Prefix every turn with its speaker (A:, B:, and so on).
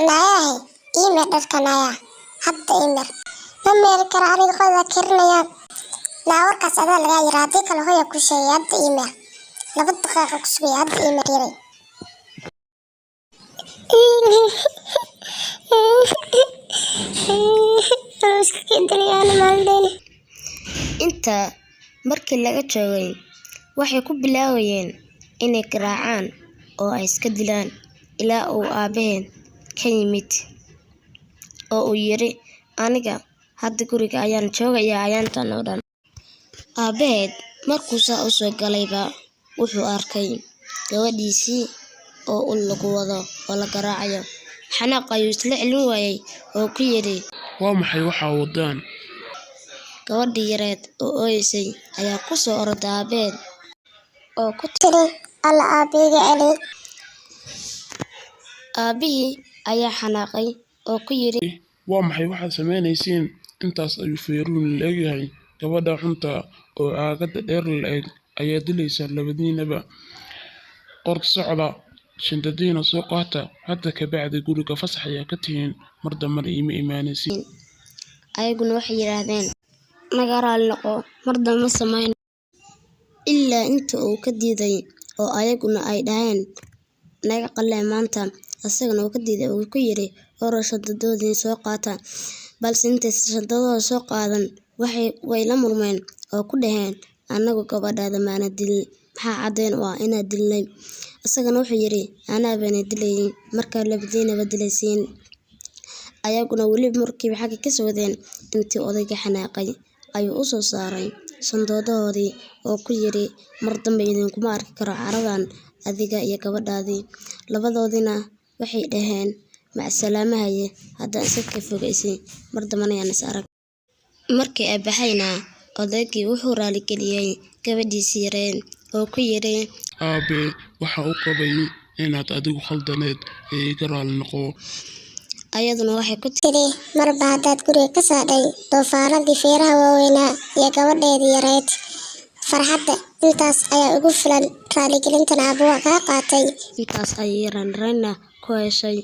A: naayahay iimayl dharka naaya hadda iimayl ma meeli kara aniga qoyda kirinayaan naa warkaas adaa lagaa yira haddii kale hooya ku sheegay hadda iimayl 2 daqiiqo ku sugay hadda iimayl yaray
B: inta markii laga joogay waxay ku bilaawayeen inay garaacaan oo ay iska dilaan ilaa uu aabaheen ka yimid oo uu yiri aniga hadda guriga ayaan joogayaa ayaantan oo dhan. Aabaheed markuu saa u soo galayba wuxuu arkay gabadhiisii oo ul lagu wado oo la garaacayo. Xanaaq ayuu isla celin waayay oo ku yiri
C: waa maxay waxa wadaan?
B: gabadhii yareed oo ooysay ayaa ku soo orday aabaheed oo ku
A: tiri alla aabaheyga celi.
B: aabihii ayaa xanaaqay oo ku yiri
C: waa maxay waxaad samaynaysiin? intaas ayuu Fayruun leeyahay gabadha xunta oo caagada dheer la-eg ayaa dilaysa labadiinaba. Qork socda shindadiina soo qaata hadda ka bacdi guriga fasax ayaa ka tihiin mar dambe ima imaanaysiin.
B: ayaguna waxay yiraahdeen naga raali noqo mar dambe samayn ilaa inta uu ka diiday oo ayaguna ay dhaheen naga qalee maanta. asagana uu ka diiday oo ku yiri shadadoodii soo qaata balse intay shadadooda soo qaadan way la murmeen oo ku dhaheen anagu gabadhaada maana dilin maxaa cadeen u ah inaad dilnay. asagana wuxuu yiri anaa baan dilayay markaa labadiinaba dilaysiin. ayaguna weli markii xagga ka soo wadeen intii odayga xanaaqay ayuu u soo saaray shandoodahoodii oo ku yiri mar dambe idinkuma arki karo caradan adiga iyo gabadhaadii. labadoodina waxay dhaheen macsalaamahaye haddaan iska fogaysay mar dambana ayaan is arag. markii ay baxayna odaygii wuxuu raali geliyay gabadhiisii yareen oo ku yiri
C: aabe waxa uu qabay inaad adigu khaldaneed ee iga raali noqo.
B: ayaduna waxay ku
A: tiri marba haddaad guriga ka saadhay doofaanadii feeraha waaweynaa iyo gabadheedii yareed farxadda intaas ayaa ugu filan raaligelintan aabbo waa kaa qaatay.
B: intaas ayay ranrayna ku heshay.